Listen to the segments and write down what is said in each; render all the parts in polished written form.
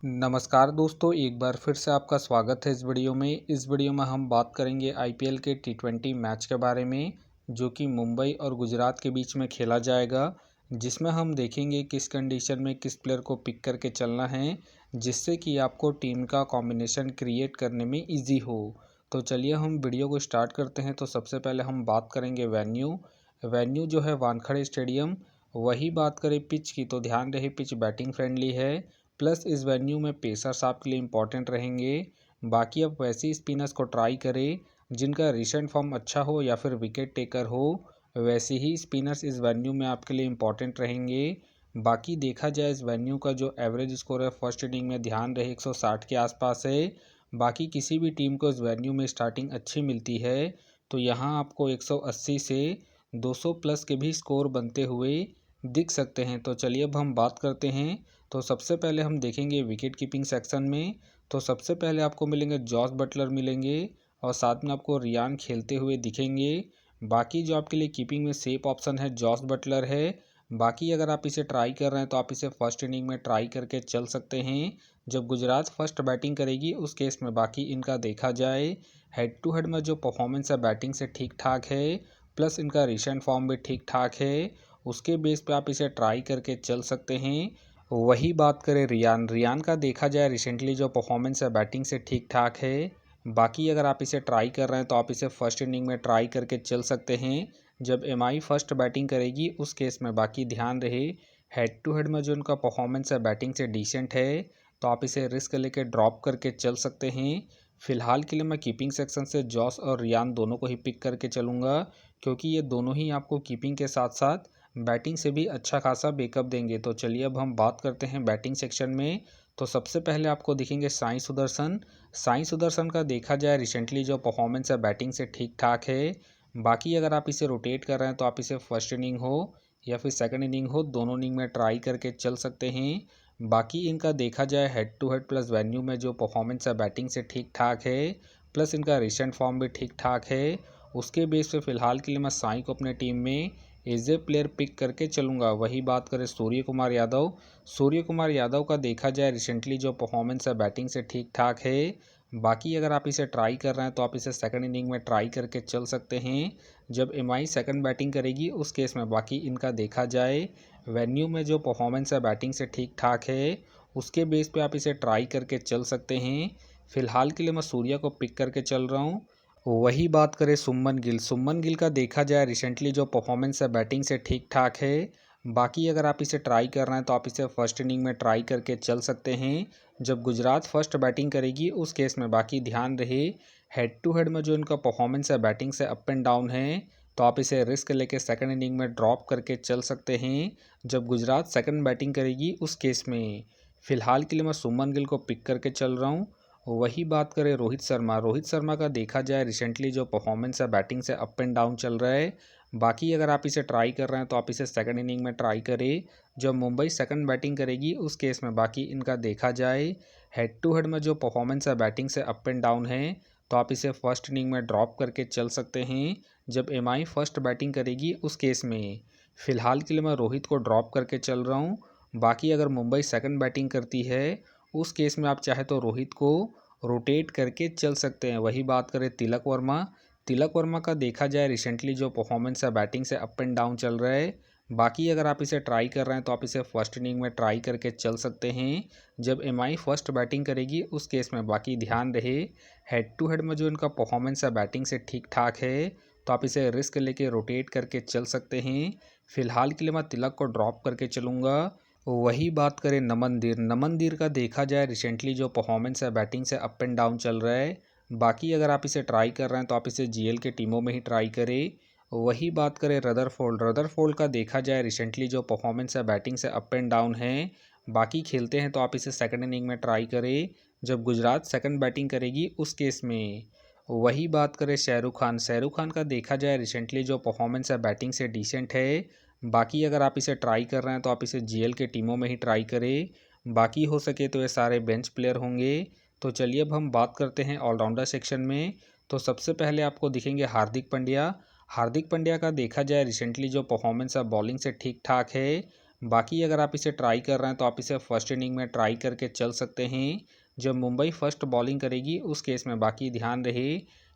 नमस्कार दोस्तों, एक बार फिर से आपका स्वागत है इस वीडियो में। इस वीडियो में हम बात करेंगे आईपीएल के टी20 मैच के बारे में, जो कि मुंबई और गुजरात के बीच में खेला जाएगा, जिसमें हम देखेंगे किस कंडीशन में किस प्लेयर को पिक करके चलना है, जिससे कि आपको टीम का कॉम्बिनेशन क्रिएट करने में ईजी हो। तो चलिए हम वीडियो को स्टार्ट करते हैं। तो सबसे पहले हम बात करेंगे वेन्यू जो है वानखेड़े स्टेडियम। वही बात करें पिच की, तो ध्यान रहे पिच बैटिंग फ्रेंडली है, प्लस इस वेन्यू में पेसर्स आपके लिए इम्पॉर्टेंट रहेंगे। बाकी आप वैसे स्पिनर्स को ट्राई करें जिनका रिसेंट फॉर्म अच्छा हो या फिर विकेट टेकर हो, वैसे ही स्पिनर्स इस वेन्यू में आपके लिए इम्पॉर्टेंट रहेंगे। बाकी देखा जाए इस वेन्यू का जो एवरेज स्कोर है फर्स्ट इनिंग में, ध्यान रहे 160 के आसपास है। बाकी किसी भी टीम को इस वेन्यू में स्टार्टिंग अच्छी मिलती है, तो यहाँ आपको 180 से 200 प्लस के भी स्कोर बनते हुए दिख सकते हैं। तो चलिए अब हम बात करते हैं। तो सबसे पहले हम देखेंगे विकेट कीपिंग सेक्शन में। तो सबसे पहले आपको मिलेंगे जॉस बटलर मिलेंगे, और साथ में आपको रियान खेलते हुए दिखेंगे। बाकी जो आपके लिए कीपिंग में सेफ ऑप्शन है जॉस बटलर है। बाकी अगर आप इसे ट्राई कर रहे हैं तो आप इसे फर्स्ट इनिंग में ट्राई करके चल सकते हैं, जब गुजरात फर्स्ट बैटिंग करेगी उस केस में। बाकी इनका देखा जाए हेड टू हेड में जो परफॉर्मेंस है बैटिंग से ठीक ठाक है, प्लस इनका रिसेंट फॉर्म भी ठीक ठाक है। उसके बेस पे आप इसे ट्राई करके चल सकते हैं। वही बात करें रियान का देखा जाए रिसेंटली जो परफॉर्मेंस है बैटिंग से ठीक ठाक है। बाकी अगर आप इसे ट्राई कर रहे हैं तो आप इसे फर्स्ट इनिंग में ट्राई करके चल सकते हैं, जब एमआई फर्स्ट बैटिंग करेगी उस केस में। बाकी ध्यान रहे हेड टू हेड में जो उनका परफॉर्मेंस है बैटिंग से डिसेंट है, तो आप इसे रिस्क लेके ड्रॉप करके चल सकते हैं। फिलहाल के लिए मैं कीपिंग सेक्शन से जॉस और रियान दोनों को ही पिक करके चलूँगा, क्योंकि ये दोनों ही आपको कीपिंग के साथ साथ बैटिंग से भी अच्छा खासा बैकअप देंगे। तो चलिए अब हम बात करते हैं बैटिंग सेक्शन में। तो सबसे पहले आपको दिखेंगे साई सुदर्शन का देखा जाए रिसेंटली जो परफॉर्मेंस है बैटिंग से ठीक ठाक है। बाकी अगर आप इसे रोटेट कर रहे हैं तो आप इसे फर्स्ट इनिंग हो या फिर सेकंड इनिंग हो, दोनों इनिंग में ट्राई करके चल सकते हैं। बाकी इनका देखा जाए head to head plus venue में जो परफॉर्मेंस है बैटिंग से ठीक ठाक है, प्लस इनका रिसेंट फॉर्म भी ठीक ठाक है। उसके बेस पे फिलहाल के लिए मैं साई को अपने टीम में एज ए प्लेयर पिक करके चलूँगा। वही बात करें सूर्य कुमार यादव का देखा जाए रिसेंटली जो परफॉर्मेंस है बैटिंग से ठीक ठाक है। बाकी अगर आप इसे ट्राई कर रहे हैं तो आप इसे सेकंड इनिंग में ट्राई करके चल सकते हैं, जब एमआई सेकंड बैटिंग करेगी उस केस में। बाकी इनका देखा जाए वेन्यू में जो परफॉर्मेंस है बैटिंग से ठीक ठाक है, उसके बेस पे आप इसे ट्राई करके चल सकते हैं। फिलहाल के लिए मैं सूर्या को पिक करके चल रहा हूँ। वही बात करें सुमन गिल का देखा जाए रिसेंटली जो परफॉर्मेंस है बैटिंग से ठीक ठाक है। बाकी अगर आप इसे ट्राई कर रहे हैं तो आप इसे फर्स्ट इनिंग में ट्राई करके चल सकते हैं, जब गुजरात फर्स्ट बैटिंग करेगी उस केस में। बाकी ध्यान रहे हेड टू हेड में जो इनका परफॉर्मेंस है बैटिंग से अप एंड डाउन है, तो आप इसे रिस्क लेके सेकंड इनिंग में ड्रॉप करके चल सकते हैं, जब गुजरात सेकंड बैटिंग करेगी उस केस में। फिलहाल के लिए मैं सुमन गिल को पिक करके चल रहा हूँ। वही बात करें रोहित शर्मा का देखा जाए रिसेंटली जो परफॉर्मेंस है बैटिंग से अप एंड डाउन चल रहा है। बाकी अगर आप इसे ट्राई कर रहे हैं तो आप इसे सेकंड इनिंग में ट्राई करें, जब मुंबई सेकंड बैटिंग करेगी उस केस में। बाकी इनका देखा जाए हेड टू हेड में जो परफॉर्मेंस है बैटिंग से अप एंड डाउन है, तो आप इसे फर्स्ट इनिंग में ड्रॉप करके चल सकते हैं, जब एमआई फर्स्ट बैटिंग करेगी उस केस में। फिलहाल के लिए मैं रोहित को ड्रॉप करके चल रहा हूँ। बाकी अगर मुंबई सेकंड बैटिंग करती है उस केस में आप चाहे तो रोहित को रोटेट करके चल सकते हैं। वही बात करें तिलक वर्मा का देखा जाए रिसेंटली जो परफॉर्मेंस है बैटिंग से अप एंड डाउन चल रहा है। बाकी अगर आप इसे ट्राई कर रहे हैं तो आप इसे फर्स्ट इनिंग में ट्राई करके चल सकते हैं, जब एमआई फर्स्ट बैटिंग करेगी उस केस में। बाकी ध्यान रहे हेड टू हेड में जो इनका परफॉर्मेंस है बैटिंग से ठीक ठाक है, तो आप इसे रिस्क लेके रोटेट करके चल सकते हैं। फिलहाल के लिए मैं तिलक को ड्रॉप करके चलूँगा। वही बात करें नमन दीर का देखा जाए रिसेंटली जो परफॉर्मेंस है बैटिंग से अप एंड डाउन चल रहा है। बाकी अगर आप इसे ट्राई कर रहे हैं तो आप इसे जीएल के टीमों में ही ट्राई करें। वही बात करें रदरफोल्ड का देखा जाए रिसेंटली जो परफॉर्मेंस है बैटिंग से अप एंड डाउन है। बाकी खेलते हैं तो आप इसे सेकंड इनिंग में ट्राई करें, जब गुजरात सेकंड बैटिंग करेगी उस केस में। वही बात करें शाहरुख खान का देखा जाए रिसेंटली जो परफॉर्मेंस है बैटिंग से डिसेंट है। बाकी अगर आप इसे ट्राई कर रहे हैं तो आप इसे जीएल के टीमों में ही ट्राई करें। बाकी हो सके तो ये सारे बेंच प्लेयर होंगे। तो चलिए अब हम बात करते हैं ऑलराउंडर सेक्शन में। तो सबसे पहले आपको दिखेंगे हार्दिक पांड्या का देखा जाए रिसेंटली जो परफॉर्मेंस है बॉलिंग से ठीक ठाक है। बाकी अगर आप इसे ट्राई कर रहे हैं तो आप इसे फर्स्ट इनिंग में ट्राई करके चल सकते हैं। जब मुंबई फर्स्ट बॉलिंग करेगी उस केस में बाकी ध्यान रहे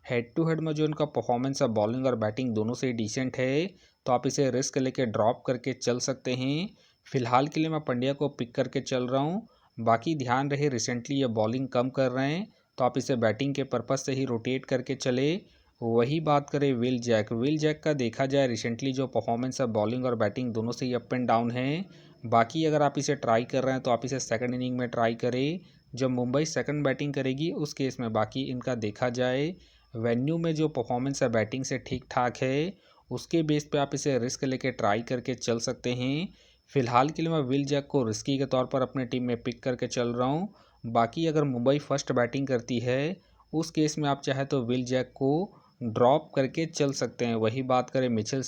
हेड टू हेड में जो इनका परफॉर्मेंस है बॉलिंग और बैटिंग दोनों से डिसेंट है, तो आप इसे रिस्क लेके ड्रॉप करके चल सकते हैं। फिलहाल के लिए मैं पंड्या को पिक करके चल रहा हूँ। बाकी ध्यान रहे रिसेंटली ये बॉलिंग कम कर रहे हैं, तो आप इसे बैटिंग के पर्पज़ से ही रोटेट करके चले। वही बात करें विल जैक का देखा जाए रिसेंटली जो परफॉर्मेंस है बॉलिंग और बैटिंग दोनों से ही अप एंड डाउन है। बाकी अगर आप इसे ट्राई कर रहे हैं तो आप इसे सेकंड इनिंग में ट्राई करें। जब मुंबई सेकंड बैटिंग करेगी उस केस में बाकी इनका देखा जाए वेन्यू में जो परफॉर्मेंस है बैटिंग से ठीक ठाक है, उसके बेस पे आप इसे रिस्क लेके ट्राई करके चल सकते हैं। फिलहाल के लिए मैं विल जैक को रिस्की के तौर पर अपने टीम में पिक करके चल रहा हूँ। बाकी अगर मुंबई फर्स्ट बैटिंग करती है उस केस में आप चाहे तो विल जैक को ड्रॉप करके चल सकते हैं। वही बात करें मिचेल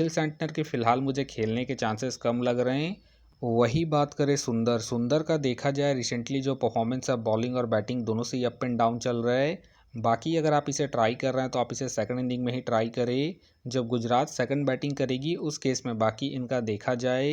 सेंटनर के फ़िलहाल मुझे खेलने के चांसेस कम लग रहे हैं। वही बात करें सुंदर का देखा जाए रिसेंटली जो परफॉर्मेंस है बॉलिंग और बैटिंग दोनों से ही अप एंड डाउन चल रहा है। बाकी अगर आप इसे ट्राई कर रहे हैं तो आप इसे सेकंड इनिंग में ही ट्राई करें। जब गुजरात सेकंड बैटिंग करेगी उस केस में बाकी इनका देखा जाए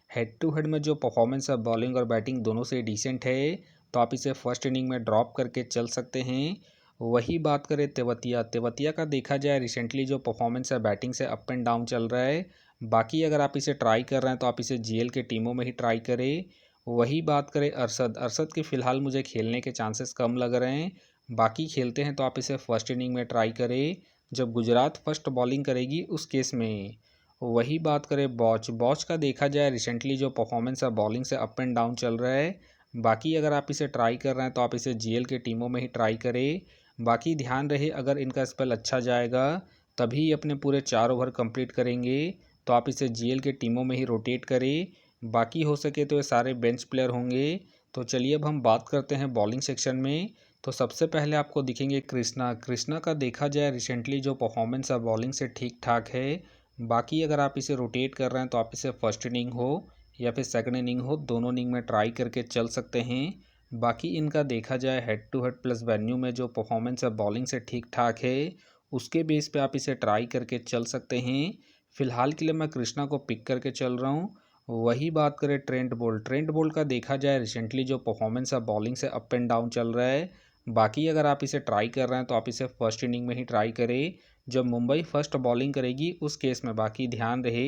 हेड टू हेड में जो परफॉर्मेंस है बॉलिंग और बैटिंग दोनों से डिसेंट है, तो आप इसे फर्स्ट इनिंग में ड्रॉप करके चल सकते हैं। वही बात करें तेवतिया का देखा जाए रिसेंटली जो परफॉर्मेंस है बैटिंग से अप एंड डाउन चल रहा है। बाकी अगर आप इसे ट्राई कर रहे हैं तो आप इसे जीएल के टीमों में ही ट्राई करें। वही बात करें अरशद के फ़िलहाल मुझे खेलने के चांसेस कम लग रहे हैं। बाकी खेलते हैं तो आप इसे फर्स्ट इनिंग में ट्राई करें। जब गुजरात फर्स्ट बॉलिंग करेगी उस केस में। वही बात करें बॉच का देखा जाए रिसेंटली जो परफॉर्मेंस है बॉलिंग से अप एंड डाउन चल रहा है। बाकी अगर आप इसे ट्राई कर रहे हैं तो आप इसे जीएल के टीमों में ही ट्राई करें। बाकी ध्यान रहे अगर इनका स्पेल अच्छा जाएगा तभी अपने पूरे 4 ओवर कंप्लीट करेंगे, तो आप इसे जीएल के टीमों में ही रोटेट करें। बाकी हो सके तो ये सारे बेंच प्लेयर होंगे। तो चलिए अब हम बात करते हैं बॉलिंग सेक्शन में। तो सबसे पहले आपको दिखेंगे कृष्णा का देखा जाए रिसेंटली जो परफॉर्मेंस है बॉलिंग से ठीक ठाक है। बाकी अगर आप इसे रोटेट कर रहे हैं तो आप इसे फर्स्ट इनिंग हो या फिर सेकंड इनिंग हो दोनों इनिंग में ट्राई करके चल सकते हैं। बाकी इनका देखा जाए head to head plus venue में जो परफॉर्मेंस है बॉलिंग से ठीक ठाक है, उसके बेस पे आप इसे ट्राई करके चल सकते हैं। फिलहाल के लिए मैं कृष्णा को पिक करके चल रहा हूँ। वही बात करें ट्रेंट बोल्ट का देखा जाए रिसेंटली जो परफॉर्मेंस है बॉलिंग से अप एंड डाउन चल रहा है। बाकी अगर आप इसे ट्राई कर रहे हैं तो आप इसे फर्स्ट इनिंग में ही ट्राई करें। जब मुंबई फर्स्ट बॉलिंग करेगी उस केस में बाकी ध्यान रहे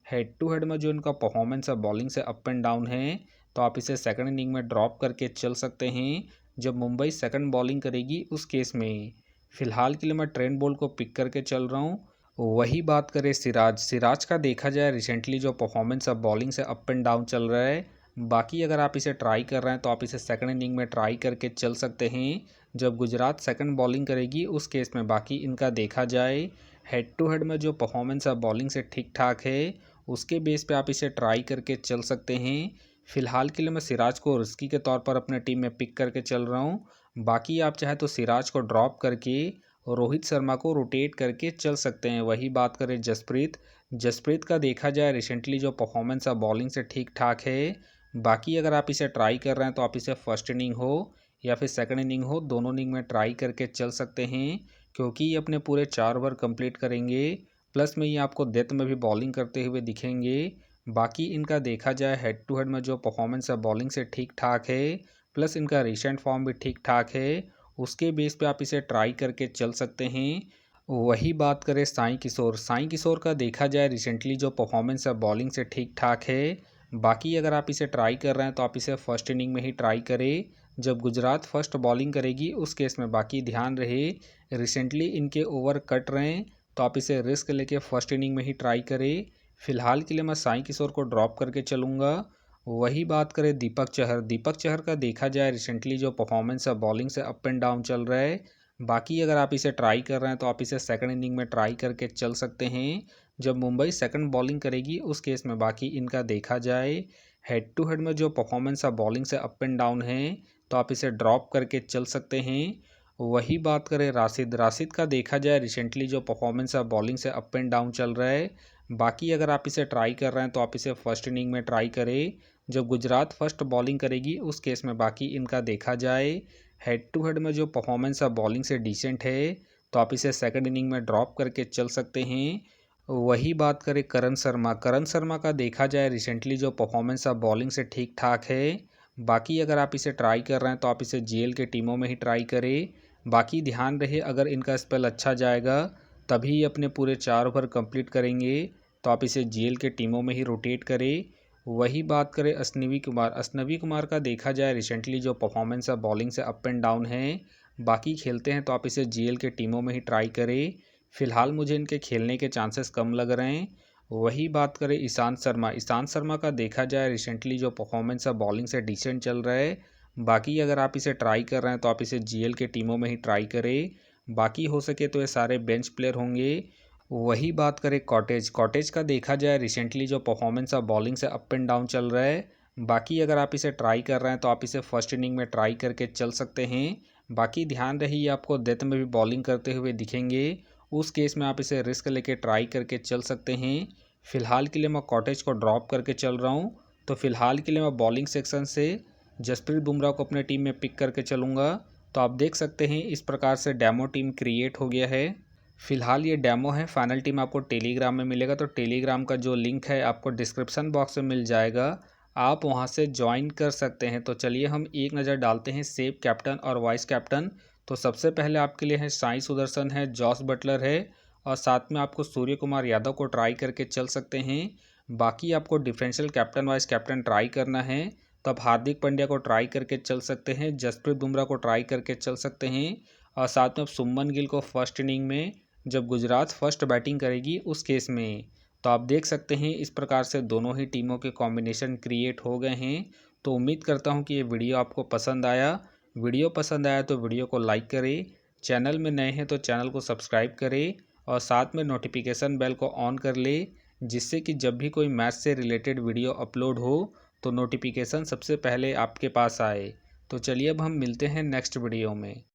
हेड टू हेड में जो इनका परफॉर्मेंस है बॉलिंग से अप एंड डाउन है, तो आप इसे सेकंड इनिंग में ड्रॉप करके चल सकते हैं। जब मुंबई सेकंड बॉलिंग करेगी उस केस में। फिलहाल के लिए मैं ट्रेंट बोल्ट को पिक करके चल रहा हूँ। वही बात करें सिराज का देखा जाए रिसेंटली जो परफॉर्मेंस है बॉलिंग से अप एंड डाउन चल रहा है। बाकी अगर आप इसे ट्राई कर रहे हैं तो आप इसे सेकंड इनिंग में ट्राई करके चल सकते हैं। जब गुजरात सेकंड बॉलिंग करेगी उस केस में बाकी इनका देखा जाए हेड टू हेड में जो परफॉर्मेंस है बॉलिंग से ठीक ठाक है, उसके बेस पे आप इसे ट्राई करके चल सकते हैं। फिलहाल के लिए मैं सिराज को रिस्की के तौर पर अपने टीम में पिक करके चल रहा हूँ। बाकी आप चाहे तो सिराज को ड्रॉप करके रोहित शर्मा को रोटेट करके चल सकते हैं। वही बात करें जसप्रीत का देखा जाए रिसेंटली जो परफॉर्मेंस है बॉलिंग से ठीक ठाक है। बाकी अगर आप इसे ट्राई कर रहे हैं तो आप इसे फर्स्ट इनिंग हो या फिर सेकंड इनिंग हो दोनों इनिंग में ट्राई करके चल सकते हैं, क्योंकि ये अपने पूरे 4 ओवर कंप्लीट करेंगे। प्लस में ये आपको डेथ में भी बॉलिंग करते हुए दिखेंगे। बाकी इनका देखा जाए हेड टू हेड में जो परफॉर्मेंस है बॉलिंग से ठीक ठाक है, प्लस इनका रिसेंट फॉर्म भी ठीक ठाक है। उसके बेस पे आप इसे ट्राई करके चल सकते हैं। वही बात करें साईं किशोर का देखा जाए रिसेंटली जो परफॉर्मेंस है बॉलिंग से ठीक ठाक है। बाकी अगर आप इसे ट्राई कर रहे हैं तो आप इसे फर्स्ट इनिंग में ही ट्राई करें। जब गुजरात फर्स्ट बॉलिंग करेगी उस केस में बाकी ध्यान रहे रिसेंटली इनके ओवर कट रहे हैं, तो आप इसे रिस्क लेके फर्स्ट इनिंग में ही ट्राई करें। फिलहाल के लिए मैं साईं किशोर को ड्रॉप करके चलूँगा। वही बात करें दीपक चहर का देखा जाए रिसेंटली जो परफॉर्मेंस है बॉलिंग से अप एंड डाउन चल रहा है। बाकी अगर आप इसे ट्राई कर रहे हैं तो आप इसे सेकंड इनिंग में ट्राई करके चल सकते हैं। जब मुंबई सेकंड बॉलिंग करेगी उस केस में बाकी इनका देखा जाए हेड टू हेड में जो परफॉर्मेंस है बॉलिंग से अप एंड डाउन है, तो आप इसे ड्रॉप करके चल सकते हैं। वही बात करें राशिद का देखा जाए रिसेंटली जो परफॉर्मेंस है बॉलिंग से अप एंड डाउन चल रहा है। बाकी अगर आप इसे ट्राई कर रहे हैं तो आप इसे फर्स्ट इनिंग में ट्राई करें। जब गुजरात फर्स्ट बॉलिंग करेगी उस केस में बाकी इनका देखा जाए हेड टू हेड में जो परफॉर्मेंस है बॉलिंग से डिसेंट है, तो आप इसे सेकंड इनिंग में ड्रॉप करके चल सकते हैं। वही बात करें करण शर्मा का देखा जाए रिसेंटली जो परफॉर्मेंस है बॉलिंग से ठीक ठाक है। बाकी अगर आप इसे ट्राई कर रहे हैं तो आप इसे जीएल के टीमों में ही ट्राई करें। बाकी ध्यान रहे अगर इनका स्पेल अच्छा जाएगा तभी अपने पूरे 4 ओवर कंप्लीट करेंगे, तो आप इसे जीएल के टीमों में ही रोटेट करें। वही बात करें असनवी कुमार का देखा जाए रिसेंटली जो परफॉर्मेंस है बॉलिंग से अप एंड डाउन है। बाकी खेलते हैं तो आप इसे जीएल के टीमों में ही ट्राई करें। फ़िलहाल मुझे इनके खेलने के चांसेस कम लग रहे हैं। वही बात करें ईशांत शर्मा का देखा जाए रिसेंटली जो परफॉर्मेंस है बॉलिंग से डिसेंट चल रहा है। बाकी अगर आप इसे ट्राई कर रहे हैं तो आप इसे जीएल के टीमों में ही ट्राई करें। बाकी हो सके तो ये सारे बेंच प्लेयर होंगे। वही बात करें कॉटेज का देखा जाए रिसेंटली जो परफॉर्मेंस है बॉलिंग से अप एंड डाउन चल रहा है। बाकी अगर आप इसे ट्राई कर रहे हैं तो आप इसे फर्स्ट इनिंग में ट्राई करके चल सकते हैं। बाकी ध्यान रही आपको डेथ में भी बॉलिंग करते हुए दिखेंगे, उस केस में आप इसे रिस्क लेके ट्राई करके चल सकते हैं। फ़िलहाल के लिए मैं कॉटेज को ड्रॉप करके चल रहा हूँ, तो फ़िलहाल के लिए मैं बॉलिंग सेक्शन से जसप्रीत बुमराह को अपने टीम में पिक करके चलूँगा। तो आप देख सकते हैं इस प्रकार से डेमो टीम क्रिएट हो गया है। फ़िलहाल ये डेमो है, फाइनल टीम आपको टेलीग्राम में मिलेगा, तो टेलीग्राम का जो लिंक है आपको डिस्क्रिप्शन बॉक्स में मिल जाएगा, आप वहां से ज्वाइन कर सकते हैं। तो चलिए हम एक नज़र डालते हैं सेव कैप्टन और वाइस कैप्टन। तो सबसे पहले आपके लिए है साई सुदर्शन है, जॉस बटलर है और साथ में आपको सूर्य कुमार यादव को ट्राई करके चल सकते हैं। बाकी आपको differential captain vice captain try करना है तो आप हार्दिक पांड्या को ट्राई करके चल सकते हैं, जसप्रीत बुमराह को ट्राई करके चल सकते हैं और साथ में आप सुमन गिल को फर्स्ट इनिंग में जब गुजरात फर्स्ट बैटिंग करेगी उस केस में। तो आप देख सकते हैं इस प्रकार से दोनों ही टीमों के कॉम्बिनेशन क्रिएट हो गए हैं। तो उम्मीद करता हूं कि ये वीडियो आपको पसंद आया। वीडियो पसंद आया तो वीडियो को लाइक करें, चैनल में नए हैं तो चैनल को सब्सक्राइब करें और साथ में नोटिफिकेशन बेल को ऑन कर ले, जिससे कि जब भी कोई मैच से रिलेटेड वीडियो अपलोड हो तो नोटिफिकेशन सबसे पहले आपके पास आए। तो चलिए अब हम मिलते हैं नेक्स्ट वीडियो में।